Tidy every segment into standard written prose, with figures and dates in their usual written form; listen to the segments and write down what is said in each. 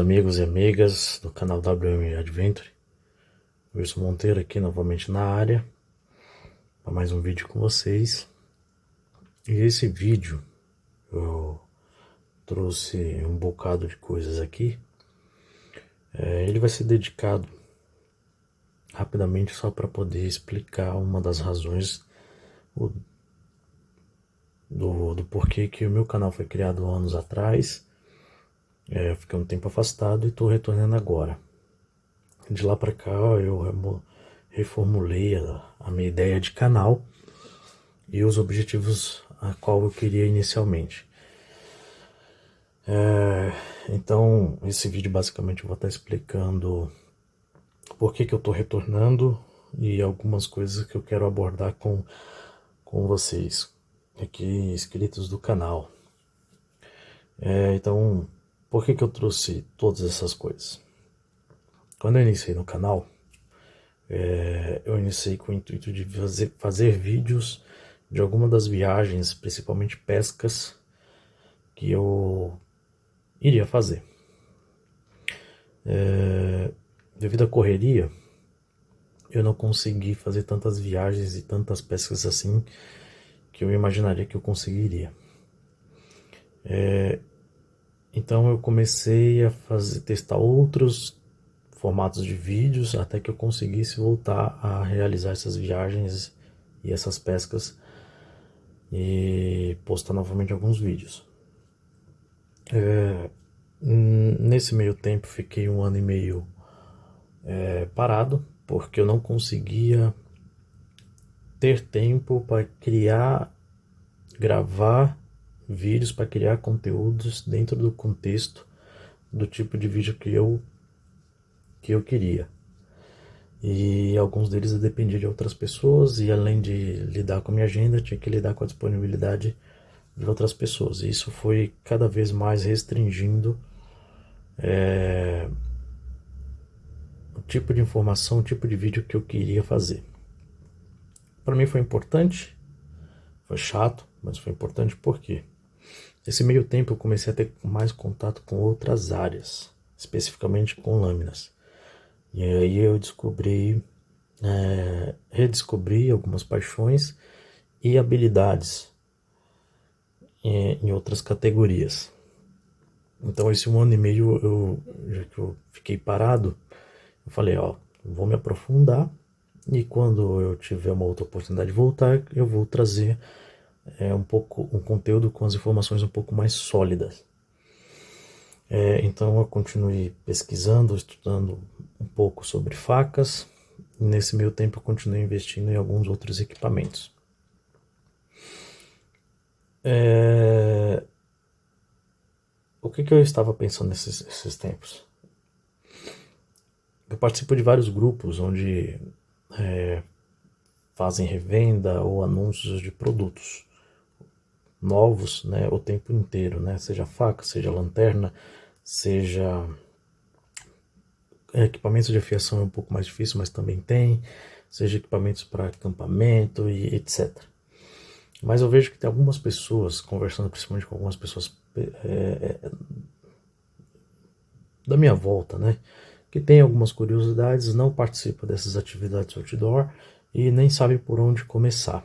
amigos e amigas do canal WM Adventure. Wilson Monteiro aqui novamente na área para mais um vídeo com vocês. E esse vídeo eu trouxe um bocado de coisas aqui. Ele vai ser dedicado rapidamente só para poder explicar uma das razões do porquê que o meu canal foi criado anos atrás. Eu fiquei um tempo afastado e estou retornando agora. De lá para cá eu reformulei a minha ideia de canal e os objetivos a qual eu queria inicialmente. Então esse vídeo basicamente eu vou estar explicando por que eu estou retornando e algumas coisas que eu quero abordar com vocês aqui inscritos do canal. Então por que eu trouxe todas essas coisas? Quando eu iniciei no canal, eu iniciei com o intuito de fazer vídeos de alguma das viagens, principalmente pescas, que eu iria fazer. Devido à correria, eu não consegui fazer tantas viagens e tantas pescas assim que eu imaginaria que eu conseguiria. Então eu comecei a testar outros formatos de vídeos até que eu conseguisse voltar a realizar essas viagens e essas pescas e postar novamente alguns vídeos. Nesse meio tempo fiquei 1 ano e meio parado, porque eu não conseguia ter tempo para gravar vídeos, para criar conteúdos dentro do contexto do tipo de vídeo que eu queria. E alguns deles eu dependia de outras pessoas, e além de lidar com a minha agenda, tinha que lidar com a disponibilidade de outras pessoas. E isso foi cada vez mais restringindo o tipo de informação, o tipo de vídeo que eu queria fazer. Para mim foi importante, foi chato, mas foi importante porque nesse meio tempo eu comecei a ter mais contato com outras áreas, especificamente com lâminas. E aí eu redescobri algumas paixões e habilidades em outras categorias. Então esse 1 ano e meio, já que eu fiquei parado, eu falei, vou me aprofundar e quando eu tiver uma outra oportunidade de voltar, eu vou trazer um conteúdo com as informações um pouco mais sólidas. Então eu continuei pesquisando, estudando um pouco sobre facas, e nesse meio tempo eu continuei investindo em alguns outros equipamentos. O que eu estava pensando nesses tempos? Eu participo de vários grupos onde fazem revenda ou anúncios de produtos novos, né, o tempo inteiro, né, seja faca, seja lanterna, seja equipamentos de afiação é um pouco mais difícil, mas também tem, seja equipamentos para acampamento e etc. Mas eu vejo que tem algumas pessoas, conversando principalmente com algumas pessoas da minha volta, né, que tem algumas curiosidades, não participa dessas atividades outdoor e nem sabe por onde começar.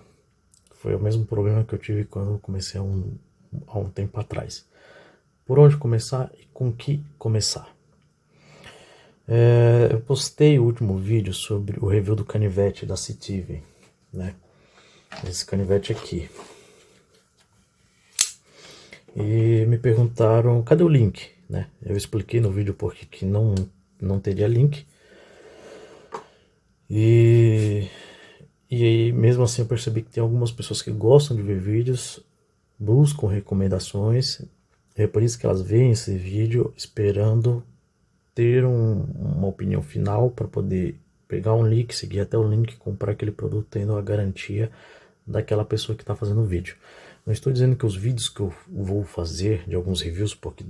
Foi o mesmo problema que eu tive quando eu comecei há um tempo atrás. Por onde começar e com que começar? Eu postei o último vídeo sobre o review do canivete da Citive, né? Esse canivete aqui. E me perguntaram, cadê o link? Né? Eu expliquei no vídeo porque que não teria link. E aí, mesmo assim, eu percebi que tem algumas pessoas que gostam de ver vídeos, buscam recomendações. É por isso que elas veem esse vídeo esperando ter uma opinião final para poder pegar um link, seguir até o link, comprar aquele produto tendo a garantia daquela pessoa que está fazendo o vídeo. Não estou dizendo que os vídeos que eu vou fazer de alguns reviews, porque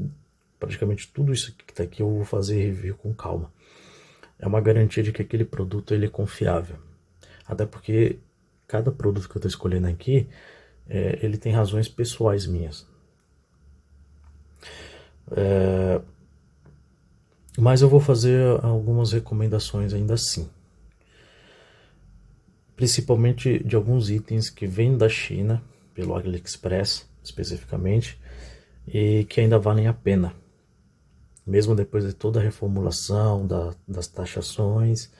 praticamente tudo isso que está aqui eu vou fazer review com calma. É uma garantia de que aquele produto ele é confiável. Até porque cada produto que eu estou escolhendo aqui, ele tem razões pessoais minhas. Mas eu vou fazer algumas recomendações ainda assim. Principalmente de alguns itens que vêm da China, pelo AliExpress especificamente, e que ainda valem a pena. Mesmo depois de toda a reformulação, das taxações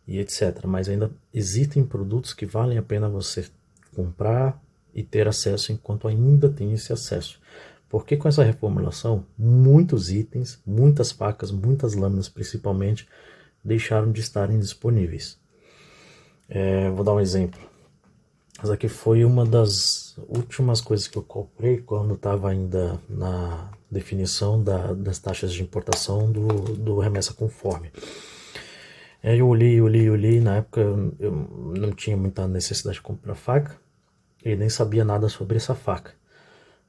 e etc. Mas ainda existem produtos que valem a pena você comprar e ter acesso enquanto ainda tem esse acesso. Porque com essa reformulação, muitos itens, muitas facas, muitas lâminas principalmente, deixaram de estarem disponíveis. Vou dar um exemplo. Essa aqui foi uma das últimas coisas que eu comprei quando estava ainda na definição das taxas de importação do remessa conforme. Aí eu olhei, na época eu não tinha muita necessidade de comprar faca e nem sabia nada sobre essa faca.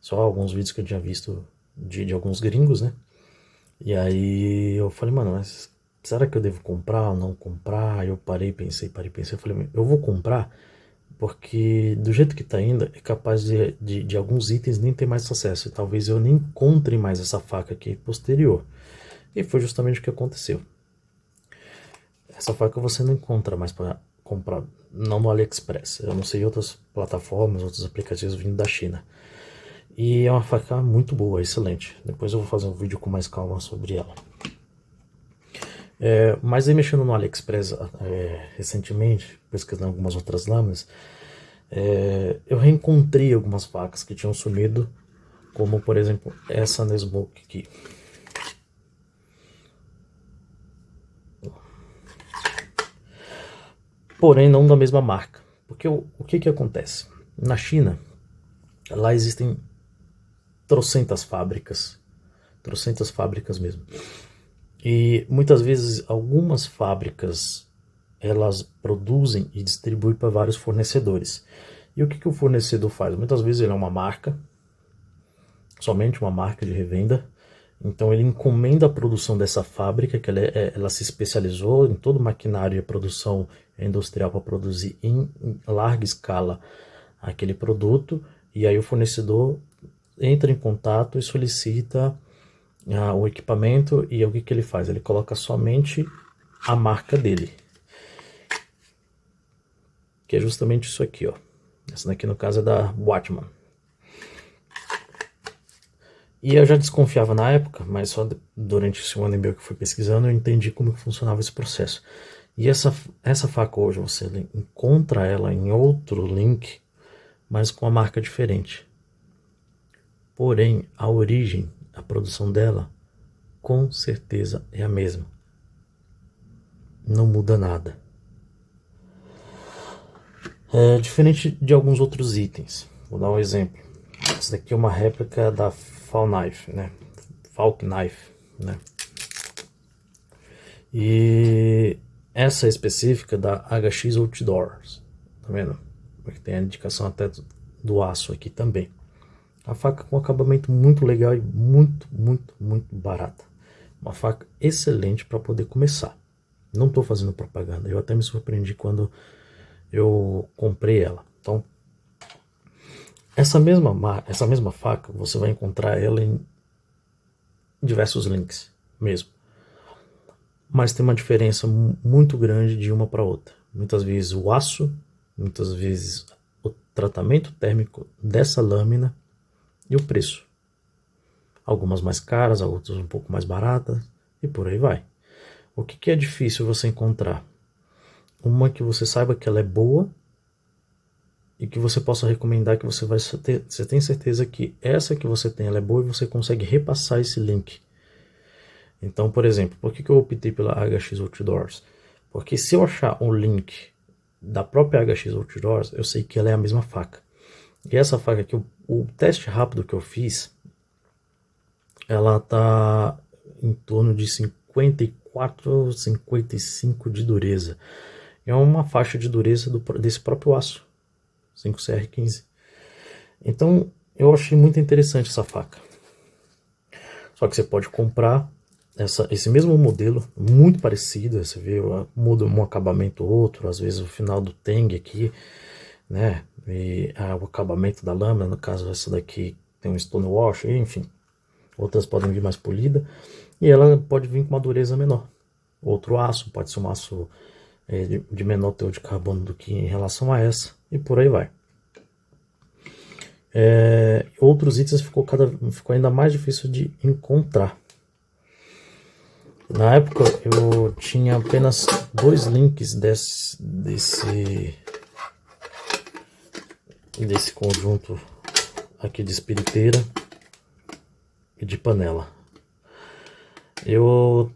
Só alguns vídeos que eu tinha visto de alguns gringos, né? E aí eu falei, mano, mas será que eu devo comprar ou não comprar? Aí eu pensei, eu falei, eu vou comprar porque do jeito que tá indo, é capaz de alguns itens nem ter mais acesso. E talvez eu nem encontre mais essa faca aqui posterior. E foi justamente o que aconteceu. Essa faca você não encontra mais para comprar, não no AliExpress. Eu não sei outras plataformas, outros aplicativos vindo da China. E é uma faca muito boa, excelente. Depois eu vou fazer um vídeo com mais calma sobre ela. Mas aí mexendo no AliExpress recentemente, pesquisando algumas outras lâminas, eu reencontrei algumas facas que tinham sumido, como por exemplo essa Nesmoke aqui. Porém não da mesma marca. Porque o que acontece? Na China, lá existem trocentas fábricas mesmo. E muitas vezes algumas fábricas elas produzem e distribuem para vários fornecedores. E o que o fornecedor faz? Muitas vezes ele é uma marca, somente uma marca de revenda. Então ele encomenda a produção dessa fábrica, que ela se especializou em todo o maquinário e a produção industrial para produzir em larga escala aquele produto. E aí o fornecedor entra em contato e solicita o equipamento, e o que ele faz? Ele coloca somente a marca dele, que é justamente isso aqui, ó. Essa daqui no caso é da Watchman. E eu já desconfiava na época, mas só durante esse ano e meio que fui pesquisando eu entendi como que funcionava esse processo. E essa faca hoje você encontra ela em outro link, mas com uma marca diferente. Porém, a origem, a produção dela, com certeza é a mesma. Não muda nada. É diferente de alguns outros itens. Vou dar um exemplo. Essa daqui é uma réplica da Falk Knife, né? Falk Knife, né? E essa é específica da HX Outdoors, tá vendo? Porque tem a indicação até do aço aqui também. A faca com acabamento muito legal e muito barata. Uma faca excelente para poder começar. Não estou fazendo propaganda, eu até me surpreendi quando eu comprei ela. Então, essa mesma faca, você vai encontrar ela em diversos links mesmo. Mas tem uma diferença muito grande de uma para outra. Muitas vezes o aço, muitas vezes o tratamento térmico dessa lâmina e o preço. Algumas mais caras, outras um pouco mais baratas e por aí vai. O que é difícil você encontrar? Uma que você saiba que ela é boa e que você possa recomendar, que você tem certeza que essa que você tem ela é boa e você consegue repassar esse link. Então, por exemplo, por que eu optei pela HX Outdoors? Porque se eu achar um link da própria HX Outdoors, eu sei que ela é a mesma faca. E essa faca aqui, o teste rápido que eu fiz, ela tá em torno de 54, 55 de dureza. É uma faixa de dureza desse próprio aço, 5CR15. Então, eu achei muito interessante essa faca. Só que você pode comprar esse mesmo modelo, muito parecido, você vê, muda um acabamento ou outro, às vezes o final do tang aqui, né, e o acabamento da lâmina, no caso essa daqui tem um stonewash, enfim, outras podem vir mais polida, e ela pode vir com uma dureza menor. Outro aço pode ser um aço de menor teor de carbono do que em relação a essa, e por aí vai. Outros itens ficou ainda mais difícil de encontrar. Na época eu tinha apenas 2 links desse conjunto aqui de espiriteira e de panela. Eu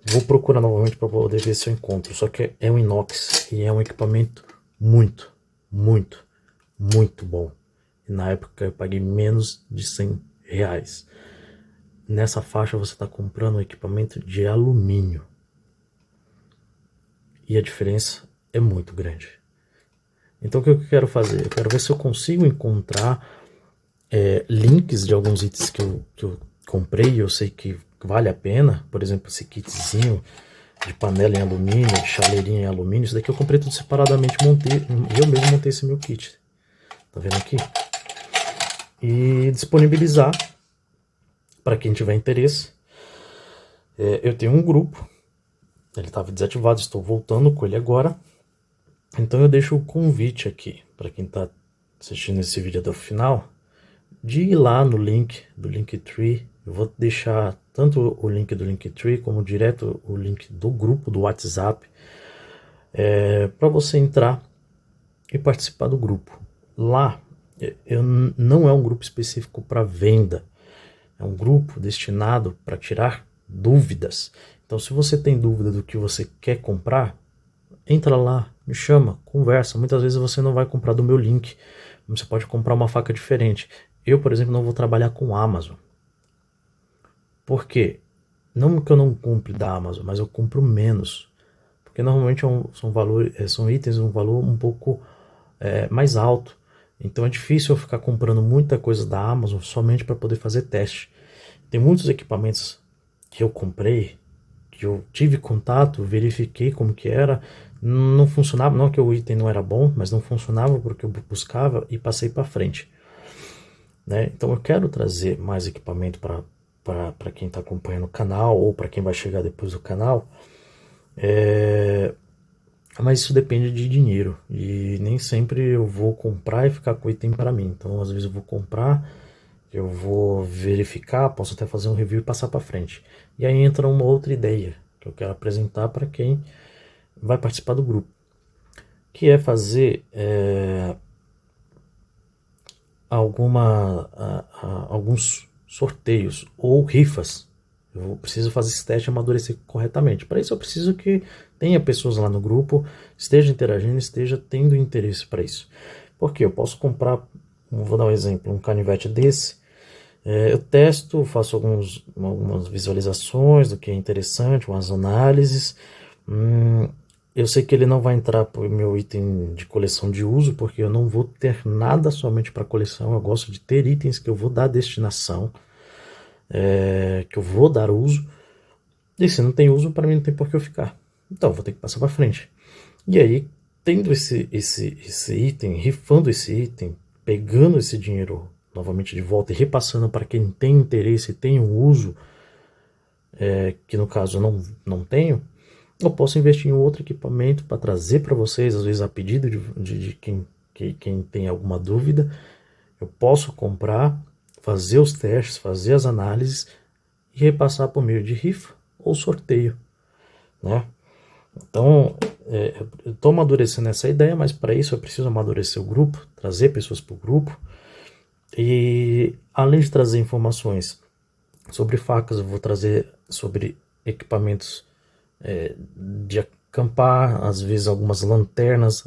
vou procurar novamente para poder ver se eu encontro, só que é um inox e é um equipamento muito, muito, muito bom. E na época eu paguei menos de R$100. Nessa faixa você está comprando um equipamento de alumínio. E a diferença é muito grande. Então o que eu quero fazer? Eu quero ver se eu consigo encontrar links de alguns itens que eu comprei e eu sei que vale a pena. Por exemplo, esse kitzinho de panela em alumínio, de chaleirinha em alumínio. Isso daqui eu comprei tudo separadamente, eu mesmo montei esse meu kit. Tá vendo aqui? E disponibilizar para quem tiver interesse. Eu tenho um grupo, ele estava desativado, estou voltando com ele agora. Então eu deixo o convite aqui para quem está assistindo esse vídeo até o final, de ir lá no link do Linktree. Eu vou deixar tanto o link do Linktree como direto o link do grupo do WhatsApp, para você entrar e participar do grupo. Lá não é um grupo específico para venda, é um grupo destinado para tirar dúvidas. Então se você tem dúvida do que você quer comprar, entra lá, me chama, conversa. Muitas vezes você não vai comprar do meu link, você pode comprar uma faca diferente. Eu, por exemplo, não vou trabalhar com Amazon. Por quê? Não que eu não compre da Amazon, mas eu compro menos. Porque normalmente são itens um valor um pouco mais alto. Então é difícil eu ficar comprando muita coisa da Amazon somente para poder fazer teste. Tem muitos equipamentos que eu comprei, que eu tive contato, verifiquei como que era, não funcionava, não que o item não era bom, mas não funcionava porque eu buscava e passei para frente. Né? Então eu quero trazer mais equipamento para quem está acompanhando o canal, ou para quem vai chegar depois do canal, mas isso depende de dinheiro, e nem sempre eu vou comprar e ficar com o item para mim. Então às vezes eu vou comprar, eu vou verificar, posso até fazer um review e passar para frente. E aí entra uma outra ideia que eu quero apresentar para quem vai participar do grupo, que é fazer alguns sorteios ou rifas. Eu preciso fazer esse teste e amadurecer corretamente. Para isso eu preciso que tenha pessoas lá no grupo, esteja interagindo, esteja tendo interesse para isso. Porque eu posso comprar, vou dar um exemplo, um canivete desse, eu testo, faço algumas visualizações do que é interessante, umas análises. Eu sei que ele não vai entrar para o meu item de coleção de uso, porque eu não vou ter nada somente para coleção. Eu gosto de ter itens que eu vou dar destinação, que eu vou dar uso. E se não tem uso, para mim não tem por que eu ficar. Então eu vou ter que passar para frente. E aí, tendo esse item, rifando esse item, pegando esse dinheiro novamente de volta e repassando para quem tem interesse e tem um uso, que no caso eu não tenho, eu posso investir em outro equipamento para trazer para vocês, às vezes a pedido de quem tem alguma dúvida. Eu posso comprar, fazer os testes, fazer as análises e repassar por meio de rifa ou sorteio, né? Então, eu estou amadurecendo essa ideia, mas para isso eu preciso amadurecer o grupo, trazer pessoas para o grupo. E além de trazer informações sobre facas, eu vou trazer sobre equipamentos de acampar, às vezes algumas lanternas.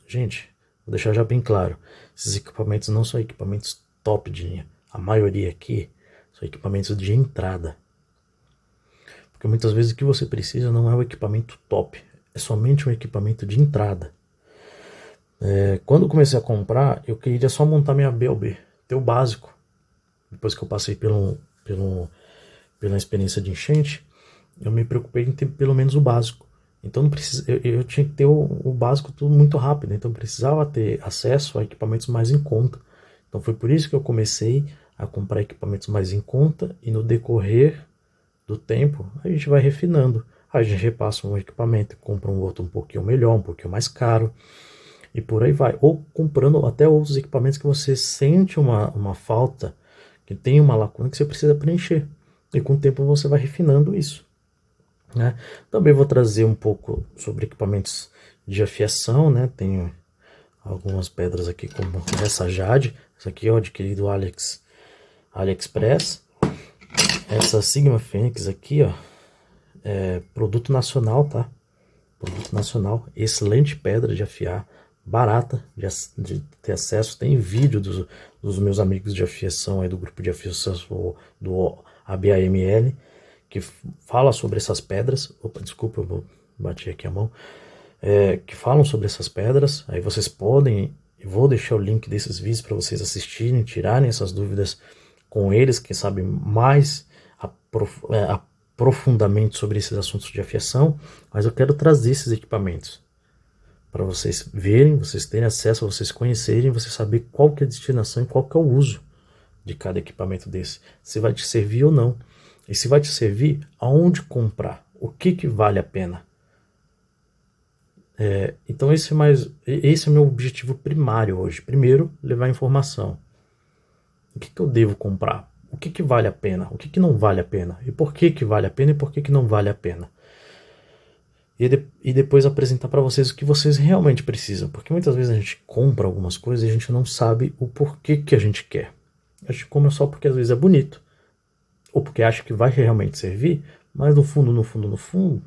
Gente, vou deixar já bem claro, esses equipamentos não são equipamentos top de linha. A maioria aqui são equipamentos de entrada. Porque muitas vezes o que você precisa não é o equipamento top, é somente um equipamento de entrada. Quando eu comecei a comprar, eu queria só montar minha BLB, ter o básico. Depois que eu passei pela experiência de enchente, eu me preocupei em ter pelo menos o básico. Então não precisa, eu tinha que ter o básico tudo muito rápido, então eu precisava ter acesso a equipamentos mais em conta. Então foi por isso que eu comecei a comprar equipamentos mais em conta, e no decorrer do tempo, a gente vai refinando. A gente repassa um equipamento, compra um outro um pouquinho melhor, um pouquinho mais caro, e por aí vai. Ou comprando até outros equipamentos que você sente uma falta, que tem uma lacuna que você precisa preencher. E com o tempo você vai refinando isso, né? Também vou trazer um pouco sobre equipamentos de afiação, né? Tenho algumas pedras aqui, como essa Jade. Essa aqui eu adquiri do AliExpress. Essa Sigma Fênix aqui, ó, é produto nacional, tá? Produto nacional, excelente pedra de afiar, barata de ter acesso. Tem vídeo dos meus amigos de afiação, aí do grupo de afiação do ABAML, que fala sobre essas pedras. Opa, desculpa, eu bati aqui a mão. Que falam sobre essas pedras. Aí vocês podem, eu vou deixar o link desses vídeos para vocês assistirem, tirarem essas dúvidas com eles, que sabem mais profundamente sobre esses assuntos de afiação. Mas eu quero trazer esses equipamentos para vocês verem, vocês terem acesso, vocês conhecerem, vocês saberem qual que é a destinação e qual que é o uso de cada equipamento desse, se vai te servir ou não, e se vai te servir, aonde comprar, o que vale a pena. Então esse é o meu objetivo primário hoje. Primeiro, levar informação. O que eu devo comprar? O que vale a pena? O que não vale a pena? E por que vale a pena e por que não vale a pena? E depois apresentar para vocês o que vocês realmente precisam. Porque muitas vezes a gente compra algumas coisas e a gente não sabe o porquê que a gente quer. A gente compra só porque às vezes é bonito, ou porque acha que vai realmente servir, mas no fundo,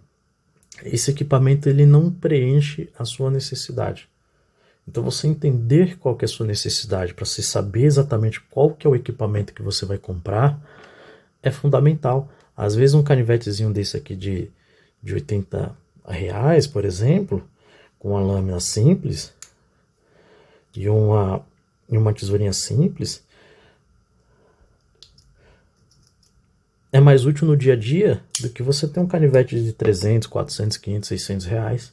esse equipamento ele não preenche a sua necessidade. Então você entender qual que é a sua necessidade, para você saber exatamente qual que é o equipamento que você vai comprar, é fundamental. Às vezes um canivetezinho desse aqui de R$80, por exemplo, com uma lâmina simples e uma tesourinha simples, é mais útil no dia a dia do que você ter um canivete de 300, 400, 500, R$600.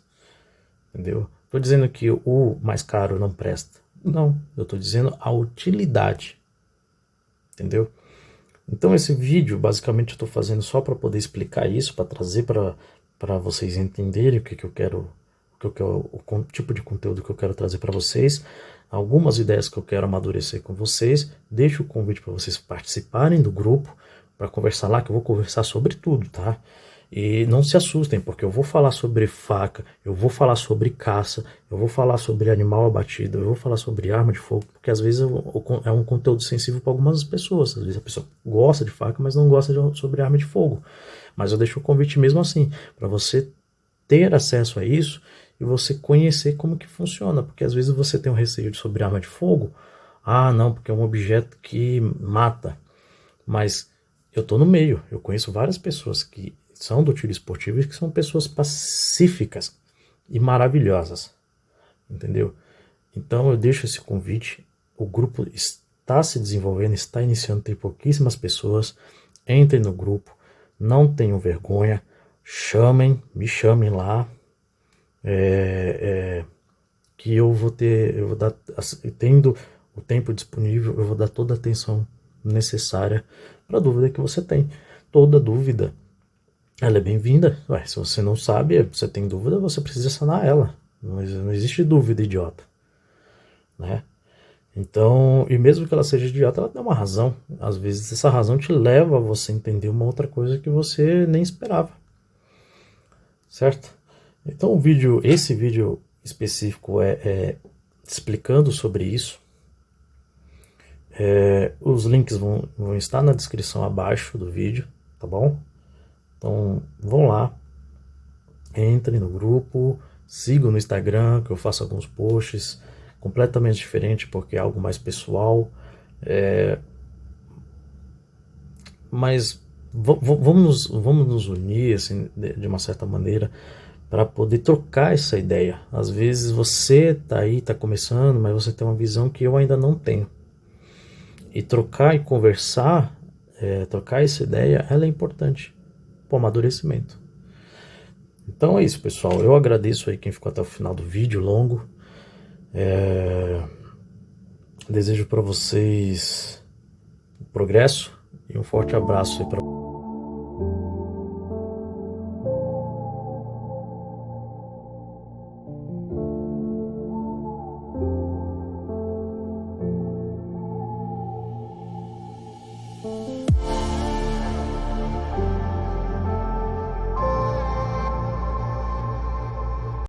Entendeu? Estou dizendo que o mais caro não presta. Não, eu estou dizendo a utilidade. Entendeu? Então esse vídeo, basicamente, eu estou fazendo só para poder explicar isso, para trazer para vocês entenderem o que eu quero, o tipo de conteúdo que eu quero trazer para vocês, algumas ideias que eu quero amadurecer com vocês. Deixo o convite para vocês participarem do grupo, para conversar lá, que eu vou conversar sobre tudo, tá? E não se assustem, porque eu vou falar sobre faca, eu vou falar sobre caça, eu vou falar sobre animal abatido, eu vou falar sobre arma de fogo, porque às vezes é um conteúdo sensível para algumas pessoas. Às vezes a pessoa gosta de faca, mas não gosta sobre arma de fogo. Mas eu deixo o convite mesmo assim, para você ter acesso a isso e você conhecer como que funciona, porque às vezes você tem um receio sobre arma de fogo. Ah, não, porque é um objeto que mata. Mas eu tô no meio, eu conheço várias pessoas que são do tiro esportivo e que são pessoas pacíficas e maravilhosas, entendeu? Então eu deixo esse convite, o grupo está se desenvolvendo, está iniciando, tem pouquíssimas pessoas. Entrem no grupo, não tenham vergonha, me chamem lá, que eu vou dar, tendo o tempo disponível, eu vou dar toda a atenção necessária para a dúvida que você tem. Toda dúvida, ela é bem-vinda. Se você não sabe, você tem dúvida, você precisa sanar ela. Não existe dúvida idiota, né? Então, e mesmo que ela seja idiota, ela tem uma razão. Às vezes essa razão te leva a você entender uma outra coisa que você nem esperava, certo? Então esse vídeo específico é explicando sobre isso. Os links vão estar na descrição abaixo do vídeo, tá bom? Então vão lá, entrem no grupo, sigam no Instagram, que eu faço alguns posts completamente diferentes, porque é algo mais pessoal. Mas vamos nos unir assim, de uma certa maneira, para poder trocar essa ideia. Às vezes você tá aí, tá começando, mas você tem uma visão que eu ainda não tenho. E trocar e conversar, trocar essa ideia, ela é importante para o amadurecimento. Então é isso, pessoal. Eu agradeço aí quem ficou até o final do vídeo longo. Desejo para vocês progresso e um forte abraço aí para